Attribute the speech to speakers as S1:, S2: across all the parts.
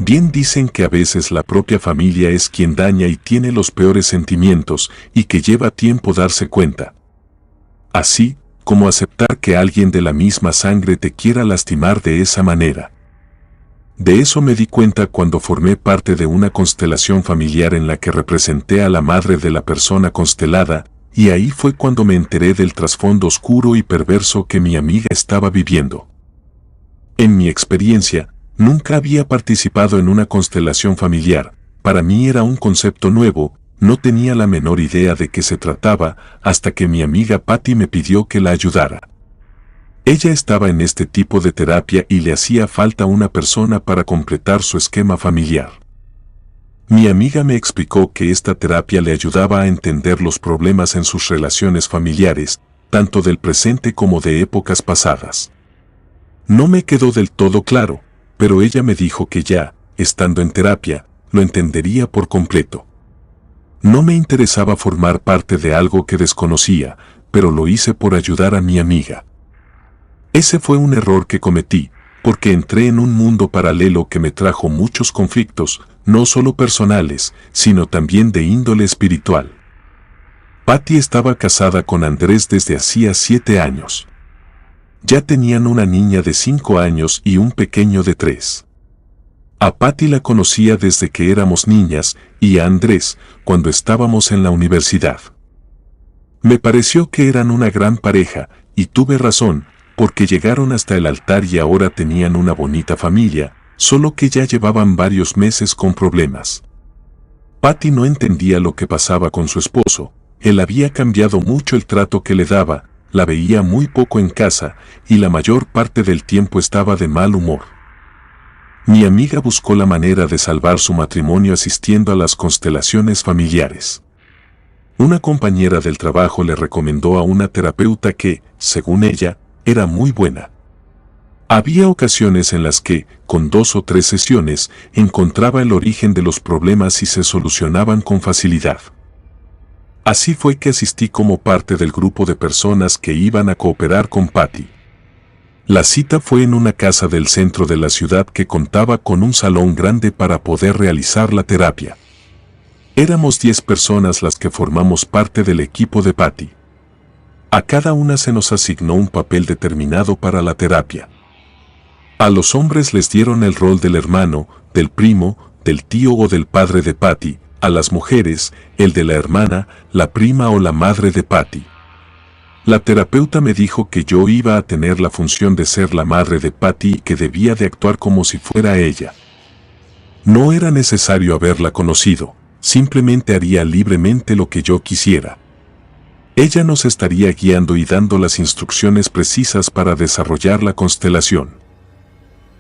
S1: Bien dicen que a veces la propia familia es quien daña y tiene los peores sentimientos y que lleva tiempo darse cuenta. Así como aceptar que alguien de la misma sangre te quiera lastimar de esa manera. De eso me di cuenta cuando formé parte de una constelación familiar en la que representé a la madre de la persona constelada, y ahí fue cuando me enteré del trasfondo oscuro y perverso que mi amiga estaba viviendo. En mi experiencia, nunca había participado en una constelación familiar, para mí era un concepto nuevo, no tenía la menor idea de qué se trataba, hasta que mi amiga Patty me pidió que la ayudara. Ella estaba en este tipo de terapia y le hacía falta una persona para completar su esquema familiar. Mi amiga me explicó que esta terapia le ayudaba a entender los problemas en sus relaciones familiares, tanto del presente como de épocas pasadas. No me quedó del todo claro, pero ella me dijo que ya, estando en terapia, lo entendería por completo. No me interesaba formar parte de algo que desconocía, pero lo hice por ayudar a mi amiga. Ese fue un error que cometí, porque entré en un mundo paralelo que me trajo muchos conflictos, no solo personales, sino también de índole espiritual. Patty estaba casada con Andrés desde hacía 7 años. Ya tenían una niña de 5 años y un pequeño de 3. A Patty la conocía desde que éramos niñas y a Andrés cuando estábamos en la universidad. Me pareció que eran una gran pareja y tuve razón, porque llegaron hasta el altar y ahora tenían una bonita familia, solo que ya llevaban varios meses con problemas. Patty no entendía lo que pasaba con su esposo, él había cambiado mucho el trato que le daba, la veía muy poco en casa y la mayor parte del tiempo estaba de mal humor. Mi amiga buscó la manera de salvar su matrimonio asistiendo a las constelaciones familiares. Una compañera del trabajo le recomendó a una terapeuta que, según ella, era muy buena. Había ocasiones en las que, con 2 o 3 sesiones, encontraba el origen de los problemas y se solucionaban con facilidad. Así fue que asistí como parte del grupo de personas que iban a cooperar con Patty. La cita fue en una casa del centro de la ciudad que contaba con un salón grande para poder realizar la terapia. Éramos 10 personas las que formamos parte del equipo de Patty. A cada una se nos asignó un papel determinado para la terapia. A los hombres les dieron el rol del hermano, del primo, del tío o del padre de Patty, a las mujeres, el de la hermana, la prima o la madre de Patty. La terapeuta me dijo que yo iba a tener la función de ser la madre de Patty y que debía de actuar como si fuera ella. No era necesario haberla conocido, simplemente haría libremente lo que yo quisiera. Ella nos estaría guiando y dando las instrucciones precisas para desarrollar la constelación.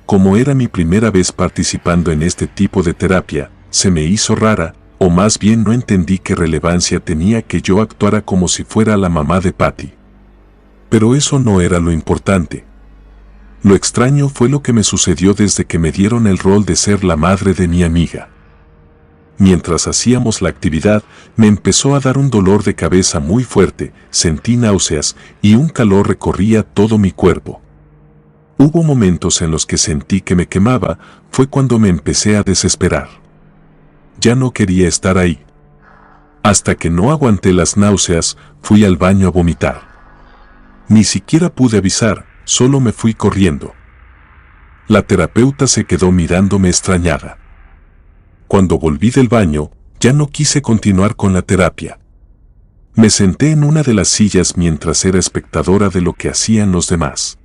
S1: Como era mi primera vez participando en este tipo de terapia, se me hizo rara, o más bien no entendí qué relevancia tenía que yo actuara como si fuera la mamá de Patty. Pero eso no era lo importante. Lo extraño fue lo que me sucedió desde que me dieron el rol de ser la madre de mi amiga. Mientras hacíamos la actividad, me empezó a dar un dolor de cabeza muy fuerte, sentí náuseas y un calor recorría todo mi cuerpo. Hubo momentos en los que sentí que me quemaba, fue cuando me empecé a desesperar. Ya no quería estar ahí. Hasta que no aguanté las náuseas, fui al baño a vomitar. Ni siquiera pude avisar, solo me fui corriendo. La terapeuta se quedó mirándome extrañada. Cuando volví del baño, ya no quise continuar con la terapia. Me senté en una de las sillas mientras era espectadora de lo que hacían los demás.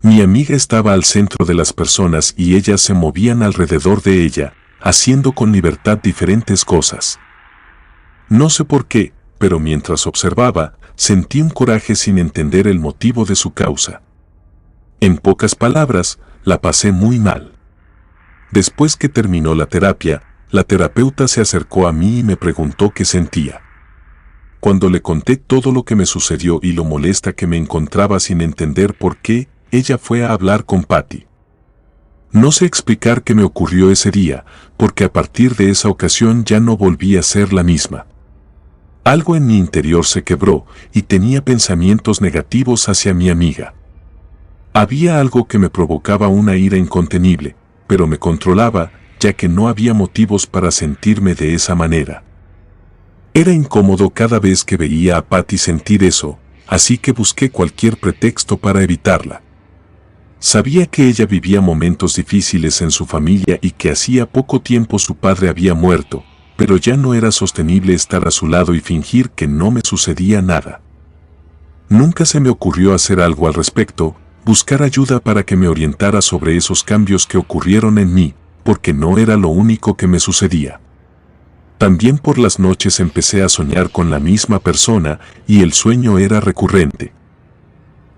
S1: Mi amiga estaba al centro de las personas y ellas se movían alrededor de ella, haciendo con libertad diferentes cosas. No sé por qué, pero mientras observaba, sentí un coraje sin entender el motivo de su causa. En pocas palabras, la pasé muy mal. Después que terminó la terapia, la terapeuta se acercó a mí y me preguntó qué sentía. Cuando le conté todo lo que me sucedió y lo molesta que me encontraba sin entender por qué, ella fue a hablar con Patty. No sé explicar qué me ocurrió ese día, porque a partir de esa ocasión ya no volví a ser la misma. Algo en mi interior se quebró y tenía pensamientos negativos hacia mi amiga. Había algo que me provocaba una ira incontenible, pero me controlaba ya que no había motivos para sentirme de esa manera. Era incómodo cada vez que veía a Patty sentir eso, así que busqué cualquier pretexto para evitarla. Sabía que ella vivía momentos difíciles en su familia y que hacía poco tiempo su padre había muerto, pero ya no era sostenible estar a su lado y fingir que no me sucedía nada. Nunca se me ocurrió hacer algo al respecto, buscar ayuda para que me orientara sobre esos cambios que ocurrieron en mí, porque no era lo único que me sucedía. También por las noches empecé a soñar con la misma persona y el sueño era recurrente.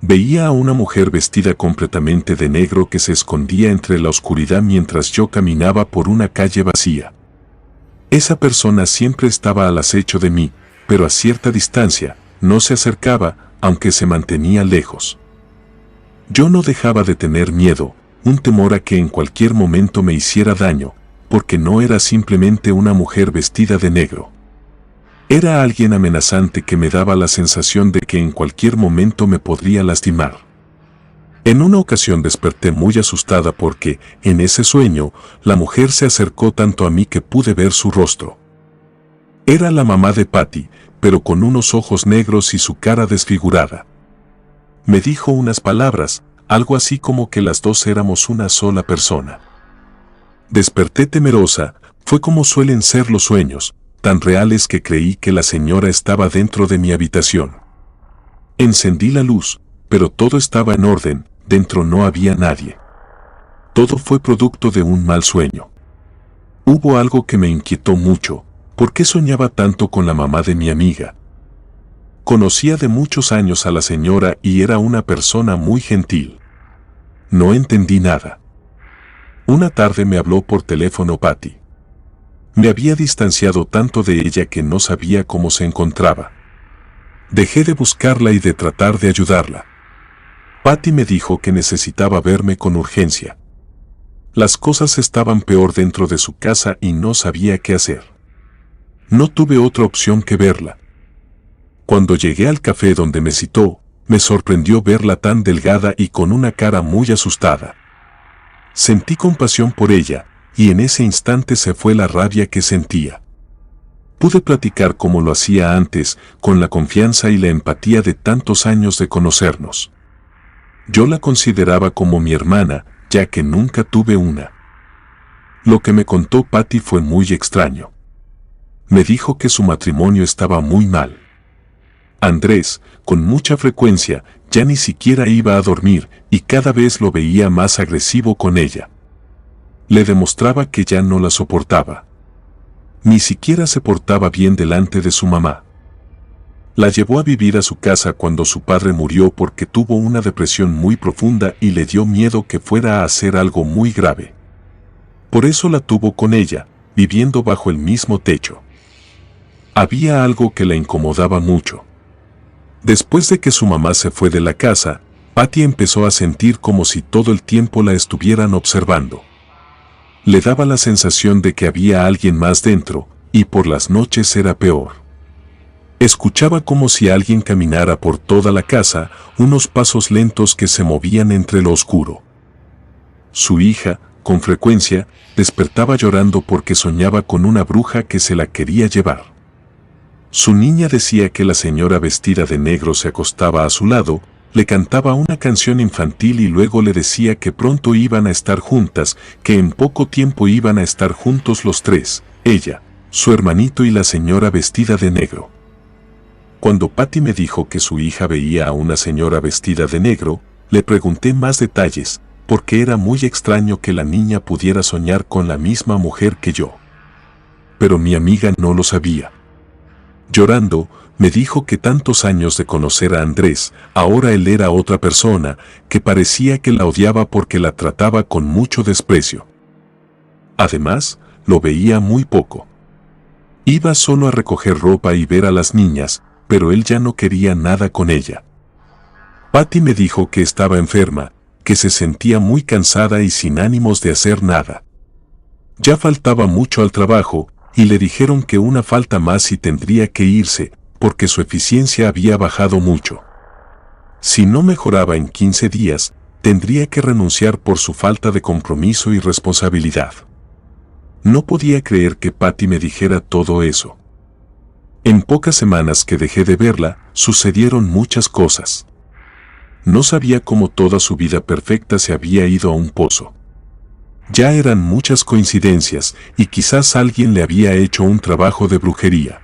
S1: Veía a una mujer vestida completamente de negro que se escondía entre la oscuridad mientras yo caminaba por una calle vacía. Esa persona siempre estaba al acecho de mí, pero a cierta distancia, no se acercaba, aunque se mantenía lejos. Yo no dejaba de tener miedo, un temor a que en cualquier momento me hiciera daño, porque no era simplemente una mujer vestida de negro. Era alguien amenazante que me daba la sensación de que en cualquier momento me podría lastimar. En una ocasión desperté muy asustada porque, en ese sueño, la mujer se acercó tanto a mí que pude ver su rostro. Era la mamá de Patty, pero con unos ojos negros y su cara desfigurada. Me dijo unas palabras, algo así como que las dos éramos una sola persona. Desperté temerosa, fue como suelen ser los sueños, tan reales que creí que la señora estaba dentro de mi habitación. Encendí la luz, pero todo estaba en orden, dentro no había nadie. Todo fue producto de un mal sueño. Hubo algo que me inquietó mucho, ¿por qué soñaba tanto con la mamá de mi amiga? Conocía de muchos años a la señora y era una persona muy gentil. No entendí nada. Una tarde me habló por teléfono Patty. Me había distanciado tanto de ella que no sabía cómo se encontraba. Dejé de buscarla y de tratar de ayudarla. Patty me dijo que necesitaba verme con urgencia. Las cosas estaban peor dentro de su casa y no sabía qué hacer. No tuve otra opción que verla. Cuando llegué al café donde me citó, me sorprendió verla tan delgada y con una cara muy asustada. Sentí compasión por ella, y en ese instante se fue la rabia que sentía. Pude platicar como lo hacía antes, con la confianza y la empatía de tantos años de conocernos. Yo la consideraba como mi hermana, ya que nunca tuve una. Lo que me contó Patty fue muy extraño. Me dijo que su matrimonio estaba muy mal. Andrés, con mucha frecuencia, ya ni siquiera iba a dormir y cada vez lo veía más agresivo con ella. Le demostraba que ya no la soportaba. Ni siquiera se portaba bien delante de su mamá. La llevó a vivir a su casa cuando su padre murió porque tuvo una depresión muy profunda y le dio miedo que fuera a hacer algo muy grave. Por eso la tuvo con ella, viviendo bajo el mismo techo. Había algo que la incomodaba mucho. Después de que su mamá se fue de la casa, Patty empezó a sentir como si todo el tiempo la estuvieran observando. Le daba la sensación de que había alguien más dentro, y por las noches era peor. Escuchaba como si alguien caminara por toda la casa, unos pasos lentos que se movían entre lo oscuro. Su hija, con frecuencia, despertaba llorando porque soñaba con una bruja que se la quería llevar. Su niña decía que la señora vestida de negro se acostaba a su lado, le cantaba una canción infantil y luego le decía que pronto iban a estar juntas, que en poco tiempo iban a estar juntos los tres, ella, su hermanito y la señora vestida de negro. Cuando Patty me dijo que su hija veía a una señora vestida de negro, le pregunté más detalles, porque era muy extraño que la niña pudiera soñar con la misma mujer que yo. Pero mi amiga no lo sabía. Llorando, me dijo que tantos años de conocer a Andrés, ahora él era otra persona, que parecía que la odiaba porque la trataba con mucho desprecio. Además, lo veía muy poco. Iba solo a recoger ropa y ver a las niñas, pero él ya no quería nada con ella. Patty me dijo que estaba enferma, que se sentía muy cansada y sin ánimos de hacer nada. Ya faltaba mucho al trabajo, y le dijeron que una falta más y tendría que irse, porque su eficiencia había bajado mucho. Si no mejoraba en 15 días, tendría que renunciar por su falta de compromiso y responsabilidad. No podía creer que Patty me dijera todo eso. En pocas semanas que dejé de verla, sucedieron muchas cosas. No sabía cómo toda su vida perfecta se había ido a un pozo. Ya eran muchas coincidencias y quizás alguien le había hecho un trabajo de brujería.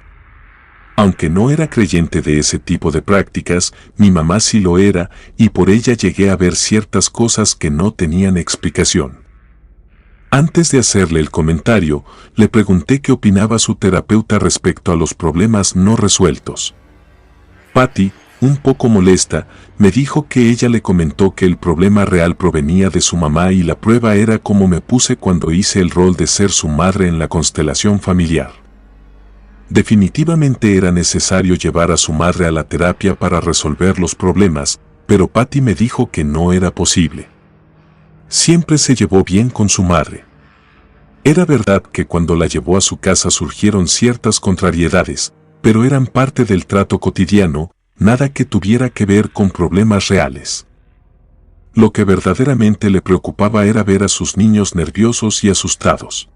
S1: Aunque no era creyente de ese tipo de prácticas, mi mamá sí lo era y por ella llegué a ver ciertas cosas que no tenían explicación. Antes de hacerle el comentario, le pregunté qué opinaba su terapeuta respecto a los problemas no resueltos. Patty, un poco molesta, me dijo que ella le comentó que el problema real provenía de su mamá y la prueba era cómo me puse cuando hice el rol de ser su madre en la constelación familiar. Definitivamente era necesario llevar a su madre a la terapia para resolver los problemas, pero Patty me dijo que no era posible. Siempre se llevó bien con su madre. Era verdad que cuando la llevó a su casa surgieron ciertas contrariedades, pero eran parte del trato cotidiano, nada que tuviera que ver con problemas reales. Lo que verdaderamente le preocupaba era ver a sus niños nerviosos y asustados.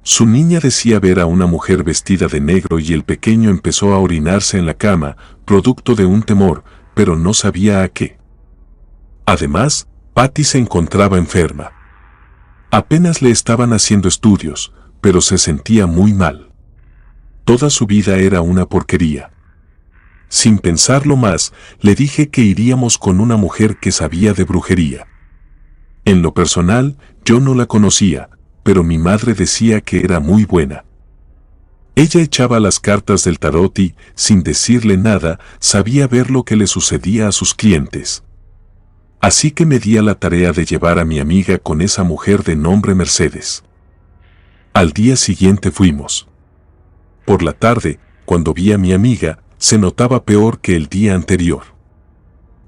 S1: Su niña decía ver a una mujer vestida de negro y el pequeño empezó a orinarse en la cama, producto de un temor, pero no sabía a qué. Además, Patty se encontraba enferma. Apenas le estaban haciendo estudios, pero se sentía muy mal. Toda su vida era una porquería. Sin pensarlo más, le dije que iríamos con una mujer que sabía de brujería. En lo personal, yo no la conocía, pero mi madre decía que era muy buena. Ella echaba las cartas del tarot y, sin decirle nada, sabía ver lo que le sucedía a sus clientes. Así que me di a la tarea de llevar a mi amiga con esa mujer de nombre Mercedes. Al día siguiente fuimos. Por la tarde, cuando vi a mi amiga, se notaba peor que el día anterior.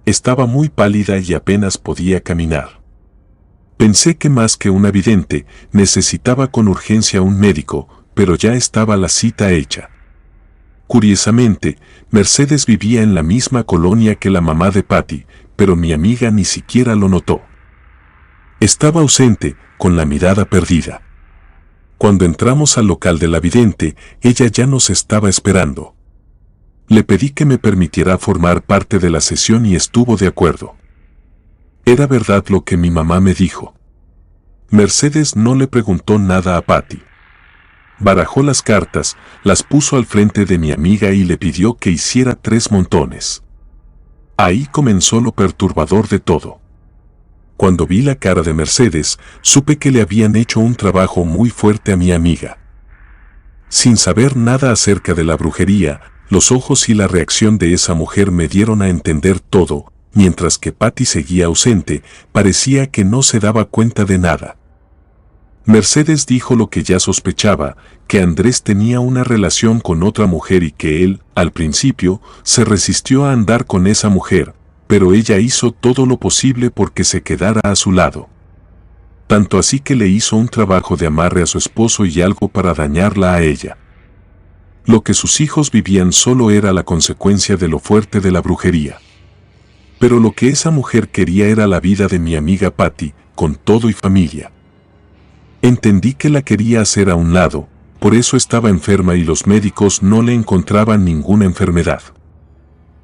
S1: Estaba muy pálida y apenas podía caminar. Pensé que más que una vidente, necesitaba con urgencia un médico, pero ya estaba la cita hecha. Curiosamente, Mercedes vivía en la misma colonia que la mamá de Patty, pero mi amiga ni siquiera lo notó. Estaba ausente, con la mirada perdida. Cuando entramos al local de la vidente, ella ya nos estaba esperando. Le pedí que me permitiera formar parte de la sesión y estuvo de acuerdo. Era verdad lo que mi mamá me dijo. Mercedes no le preguntó nada a Patty. Barajó las cartas, las puso al frente de mi amiga y le pidió que hiciera 3 montones. Ahí comenzó lo perturbador de todo. Cuando vi la cara de Mercedes, supe que le habían hecho un trabajo muy fuerte a mi amiga. Sin saber nada acerca de la brujería, los ojos y la reacción de esa mujer me dieron a entender todo, mientras que Patty seguía ausente, parecía que no se daba cuenta de nada. Mercedes dijo lo que ya sospechaba, que Andrés tenía una relación con otra mujer y que él, al principio, se resistió a andar con esa mujer, pero ella hizo todo lo posible porque se quedara a su lado. Tanto así que le hizo un trabajo de amarre a su esposo y algo para dañarla a ella. Lo que sus hijos vivían solo era la consecuencia de lo fuerte de la brujería. Pero lo que esa mujer quería era la vida de mi amiga Patty, con todo y familia. Entendí que la quería hacer a un lado, por eso estaba enferma y los médicos no le encontraban ninguna enfermedad.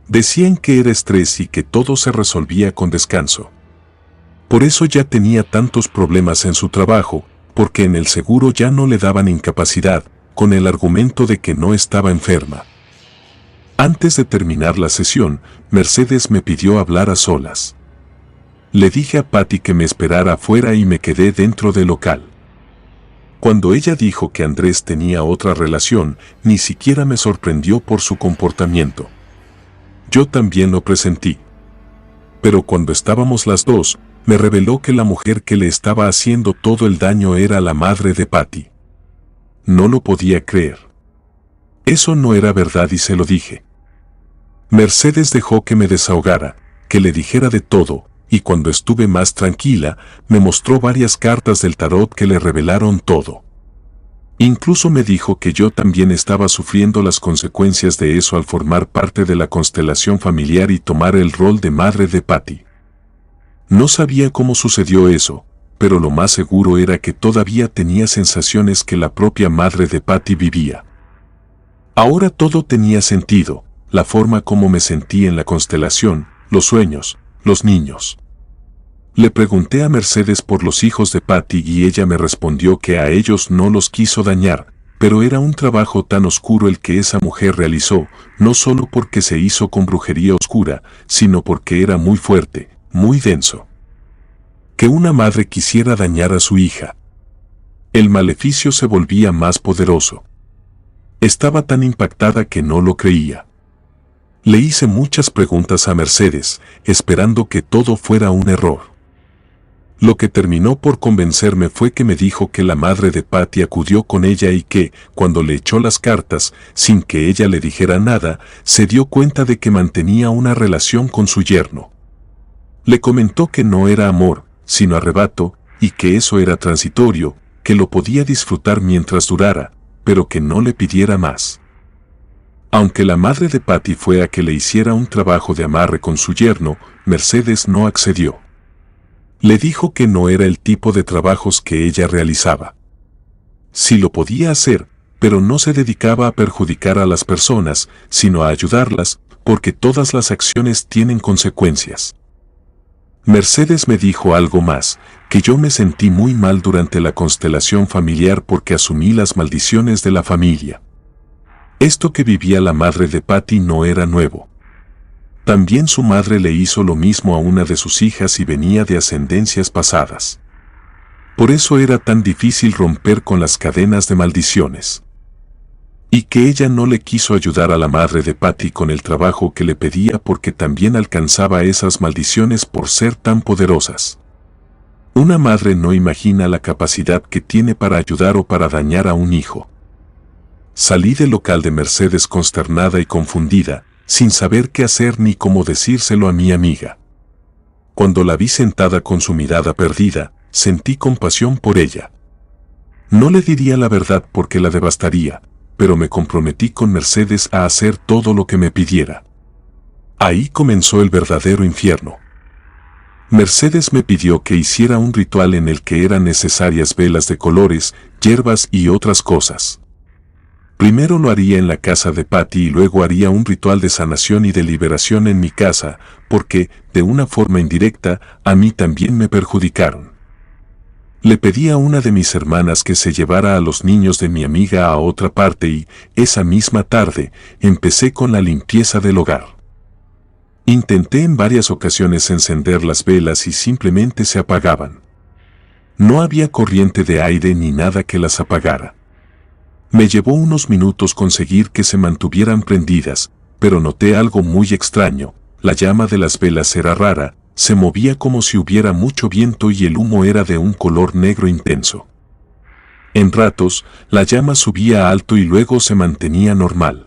S1: Decían que era estrés y que todo se resolvía con descanso. Por eso ya tenía tantos problemas en su trabajo, porque en el seguro ya no le daban incapacidad, con el argumento de que no estaba enferma. Antes de terminar la sesión, Mercedes me pidió hablar a solas. Le dije a Patty que me esperara afuera y me quedé dentro del local. Cuando ella dijo que Andrés tenía otra relación, ni siquiera me sorprendió por su comportamiento. Yo también lo presentí. Pero cuando estábamos las dos, me reveló que la mujer que le estaba haciendo todo el daño era la madre de Patty. No lo podía creer. Eso no era verdad y se lo dije. Mercedes dejó que me desahogara, que le dijera de todo, y cuando estuve más tranquila, me mostró varias cartas del tarot que le revelaron todo. Incluso me dijo que yo también estaba sufriendo las consecuencias de eso al formar parte de la constelación familiar y tomar el rol de madre de Patty. No sabía cómo sucedió eso, pero lo más seguro era que todavía tenía sensaciones que la propia madre de Patty vivía. Ahora todo tenía sentido, la forma como me sentí en la constelación, los sueños, los niños. Le pregunté a Mercedes por los hijos de Patty y ella me respondió que a ellos no los quiso dañar, pero era un trabajo tan oscuro el que esa mujer realizó, no solo porque se hizo con brujería oscura, sino porque era muy fuerte, muy denso. Que una madre quisiera dañar a su hija. El maleficio se volvía más poderoso. Estaba tan impactada que no lo creía. Le hice muchas preguntas a Mercedes, esperando que todo fuera un error. Lo que terminó por convencerme fue que me dijo que la madre de Patty acudió con ella y que, cuando le echó las cartas, sin que ella le dijera nada, se dio cuenta de que mantenía una relación con su yerno. Le comentó que no era amor, sino arrebato, y que eso era transitorio, que lo podía disfrutar mientras durara, pero que no le pidiera más. Aunque la madre de Patty fue a que le hiciera un trabajo de amarre con su yerno, Mercedes no accedió. Le dijo que no era el tipo de trabajos que ella realizaba. Sí lo podía hacer, pero no se dedicaba a perjudicar a las personas, sino a ayudarlas, porque todas las acciones tienen consecuencias. Mercedes me dijo algo más, que yo me sentí muy mal durante la constelación familiar porque asumí las maldiciones de la familia. Esto que vivía la madre de Patty no era nuevo. También su madre le hizo lo mismo a una de sus hijas y venía de ascendencias pasadas. Por eso era tan difícil romper con las cadenas de maldiciones. Y que ella no le quiso ayudar a la madre de Patty con el trabajo que le pedía porque también alcanzaba esas maldiciones por ser tan poderosas. Una madre no imagina la capacidad que tiene para ayudar o para dañar a un hijo. Salí del local de Mercedes consternada y confundida, sin saber qué hacer ni cómo decírselo a mi amiga. Cuando la vi sentada con su mirada perdida, sentí compasión por ella. No le diría la verdad porque la devastaría, pero me comprometí con Mercedes a hacer todo lo que me pidiera. Ahí comenzó el verdadero infierno. Mercedes me pidió que hiciera un ritual en el que eran necesarias velas de colores, hierbas y otras cosas. Primero lo haría en la casa de Patty y luego haría un ritual de sanación y de liberación en mi casa, porque, de una forma indirecta, a mí también me perjudicaron. Le pedí a una de mis hermanas que se llevara a los niños de mi amiga a otra parte y, esa misma tarde, empecé con la limpieza del hogar. Intenté en varias ocasiones encender las velas y simplemente se apagaban. No había corriente de aire ni nada que las apagara. Me llevó unos minutos conseguir que se mantuvieran prendidas, pero noté algo muy extraño. La llama de las velas era rara, se movía como si hubiera mucho viento y el humo era de un color negro intenso. En ratos, la llama subía alto y luego se mantenía normal.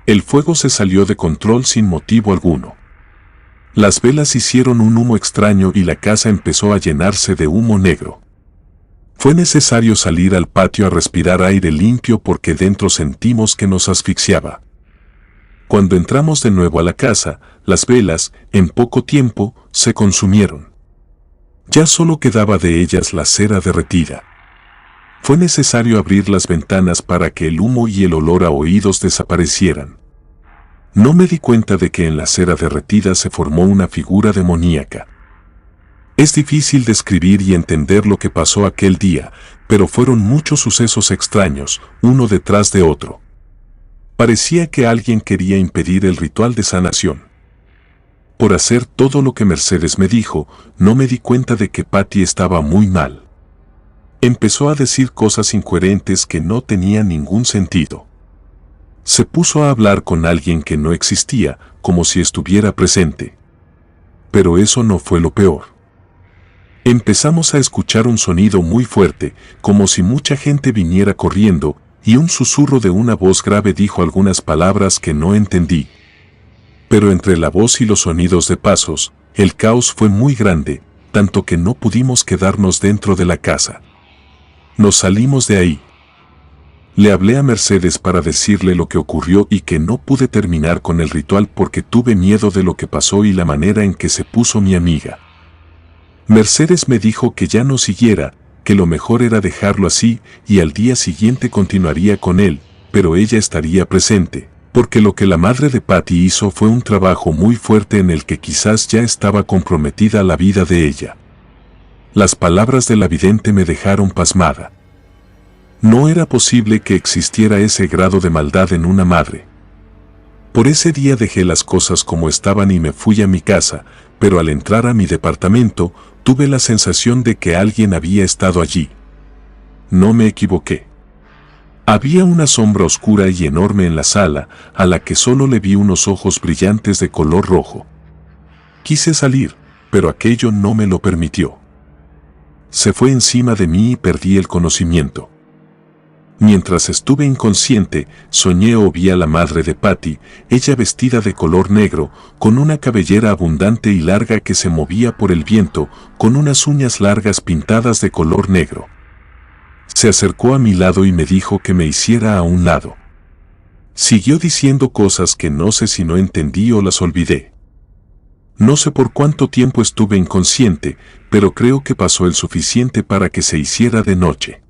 S1: El fuego se salió de control sin motivo alguno. Las velas hicieron un humo extraño y la casa empezó a llenarse de humo negro. Fue necesario salir al patio a respirar aire limpio porque dentro sentimos que nos asfixiaba. Cuando entramos de nuevo a la casa, las velas, en poco tiempo, se consumieron. Ya solo quedaba de ellas la cera derretida. Fue necesario abrir las ventanas para que el humo y el olor a oídos desaparecieran. No me di cuenta de que en la cera derretida se formó una figura demoníaca. Es difícil describir y entender lo que pasó aquel día, pero fueron muchos sucesos extraños, uno detrás de otro. Parecía que alguien quería impedir el ritual de sanación. Por hacer todo lo que Mercedes me dijo, no me di cuenta de que Patty estaba muy mal. Empezó a decir cosas incoherentes que no tenían ningún sentido. Se puso a hablar con alguien que no existía, como si estuviera presente. Pero eso no fue lo peor. Empezamos a escuchar un sonido muy fuerte, como si mucha gente viniera corriendo, y un susurro de una voz grave dijo algunas palabras que no entendí. Pero entre la voz y los sonidos de pasos, el caos fue muy grande, tanto que no pudimos quedarnos dentro de la casa. Nos salimos de ahí. Le hablé a Mercedes para decirle lo que ocurrió y que no pude terminar con el ritual porque tuve miedo de lo que pasó y la manera en que se puso mi amiga. Mercedes me dijo que ya no siguiera, que lo mejor era dejarlo así y al día siguiente continuaría con él, pero ella estaría presente, porque lo que la madre de Patty hizo fue un trabajo muy fuerte en el que quizás ya estaba comprometida la vida de ella. Las palabras de la vidente me dejaron pasmada. No era posible que existiera ese grado de maldad en una madre. Por ese día dejé las cosas como estaban y me fui a mi casa, pero al entrar a mi departamento, tuve la sensación de que alguien había estado allí. No me equivoqué. Había una sombra oscura y enorme en la sala, a la que solo le vi unos ojos brillantes de color rojo. Quise salir, pero aquello no me lo permitió. Se fue encima de mí y perdí el conocimiento. Mientras estuve inconsciente, soñé o vi a la madre de Patty, ella vestida de color negro, con una cabellera abundante y larga que se movía por el viento, con unas uñas largas pintadas de color negro. Se acercó a mi lado y me dijo que me hiciera a un lado. Siguió diciendo cosas que no sé si no entendí o las olvidé. No sé por cuánto tiempo estuve inconsciente, pero creo que pasó el suficiente para que se hiciera de noche.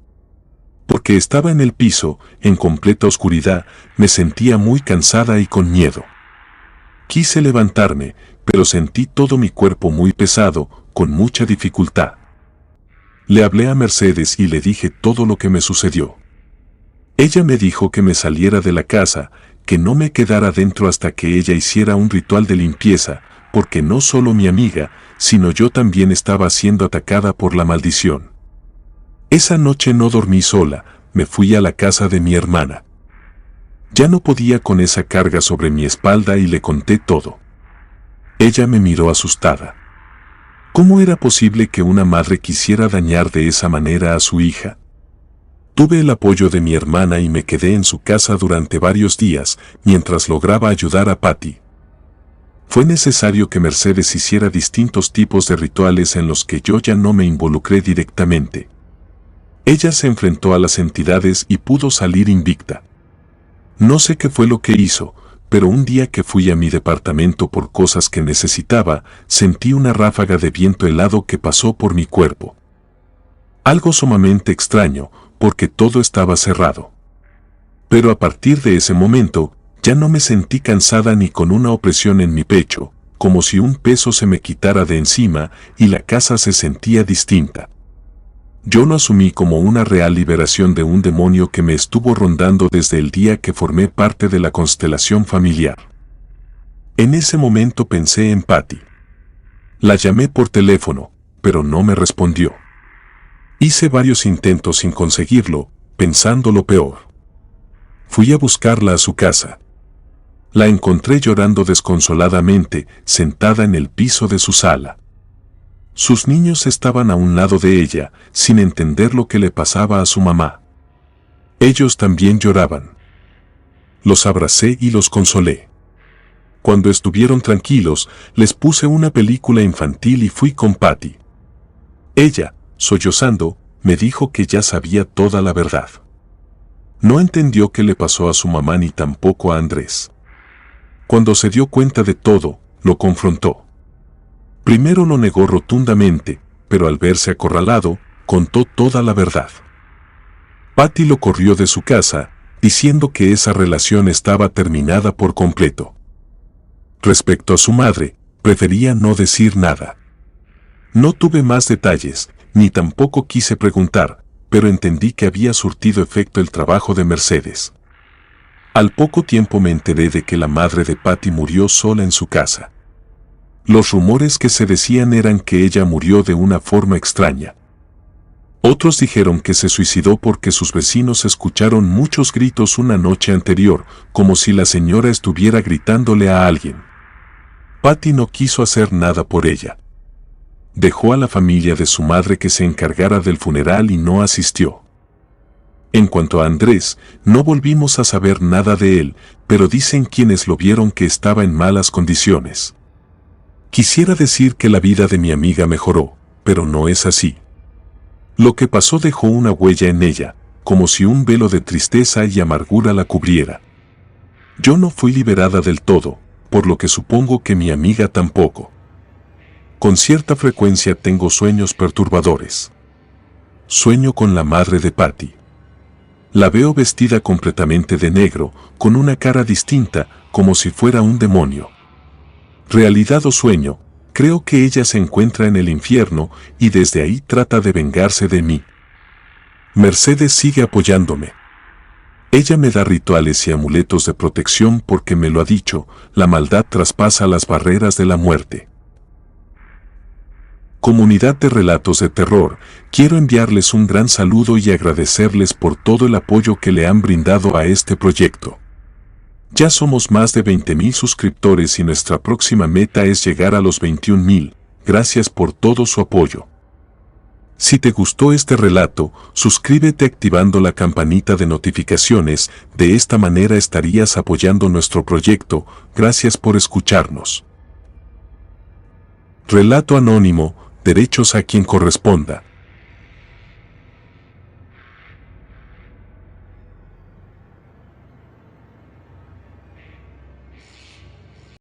S1: Porque estaba en el piso, en completa oscuridad, me sentía muy cansada y con miedo. Quise levantarme, pero sentí todo mi cuerpo muy pesado, con mucha dificultad. Le hablé a Mercedes y le dije todo lo que me sucedió. Ella me dijo que me saliera de la casa, que no me quedara dentro hasta que ella hiciera un ritual de limpieza, porque no solo mi amiga, sino yo también estaba siendo atacada por la maldición. Esa noche no dormí sola, me fui a la casa de mi hermana. Ya no podía con esa carga sobre mi espalda y le conté todo. Ella me miró asustada. ¿Cómo era posible que una madre quisiera dañar de esa manera a su hija? Tuve el apoyo de mi hermana y me quedé en su casa durante varios días, mientras lograba ayudar a Patty. Fue necesario que Mercedes hiciera distintos tipos de rituales en los que yo ya no me involucré directamente. Ella se enfrentó a las entidades y pudo salir invicta. No sé qué fue lo que hizo, pero un día que fui a mi departamento por cosas que necesitaba, sentí una ráfaga de viento helado que pasó por mi cuerpo. Algo sumamente extraño, porque todo estaba cerrado. Pero a partir de ese momento, ya no me sentí cansada ni con una opresión en mi pecho, como si un peso se me quitara de encima y la casa se sentía distinta. Yo lo asumí como una real liberación de un demonio que me estuvo rondando desde el día que formé parte de la constelación familiar. En ese momento pensé en Patty. La llamé por teléfono, pero no me respondió. Hice varios intentos sin conseguirlo, pensando lo peor. Fui a buscarla a su casa. La encontré llorando desconsoladamente, sentada en el piso de su sala. Sus niños estaban a un lado de ella, sin entender lo que le pasaba a su mamá. Ellos también lloraban. Los abracé y los consolé. Cuando estuvieron tranquilos, les puse una película infantil y fui con Patty. Ella, sollozando, me dijo que ya sabía toda la verdad. No entendió qué le pasó a su mamá ni tampoco a Andrés. Cuando se dio cuenta de todo, lo confrontó. Primero lo negó rotundamente, pero al verse acorralado, contó toda la verdad. Patty lo corrió de su casa, diciendo que esa relación estaba terminada por completo. Respecto a su madre, prefería no decir nada. No tuve más detalles, ni tampoco quise preguntar, pero entendí que había surtido efecto el trabajo de Mercedes. Al poco tiempo me enteré de que la madre de Patty murió sola en su casa. Los rumores que se decían eran que ella murió de una forma extraña. Otros dijeron que se suicidó porque sus vecinos escucharon muchos gritos una noche anterior, como si la señora estuviera gritándole a alguien. Patty no quiso hacer nada por ella. Dejó a la familia de su madre que se encargara del funeral y no asistió. En cuanto a Andrés, no volvimos a saber nada de él, pero dicen quienes lo vieron que estaba en malas condiciones. Quisiera decir que la vida de mi amiga mejoró, pero no es así. Lo que pasó dejó una huella en ella, como si un velo de tristeza y amargura la cubriera. Yo no fui liberada del todo, por lo que supongo que mi amiga tampoco. Con cierta frecuencia tengo sueños perturbadores. Sueño con la madre de Patty. La veo vestida completamente de negro, con una cara distinta, como si fuera un demonio. Realidad o sueño, creo que ella se encuentra en el infierno y desde ahí trata de vengarse de mí. Mercedes sigue apoyándome. Ella me da rituales y amuletos de protección porque me lo ha dicho, la maldad traspasa las barreras de la muerte. Comunidad de relatos de terror, quiero enviarles un gran saludo y agradecerles por todo el apoyo que le han brindado a este proyecto. Ya somos más de 20,000 suscriptores y nuestra próxima meta es llegar a los 21,000. Gracias por todo su apoyo. Si te gustó este relato, suscríbete activando la campanita de notificaciones, de esta manera estarías apoyando nuestro proyecto. Gracias por escucharnos. Relato anónimo, derechos a quien corresponda.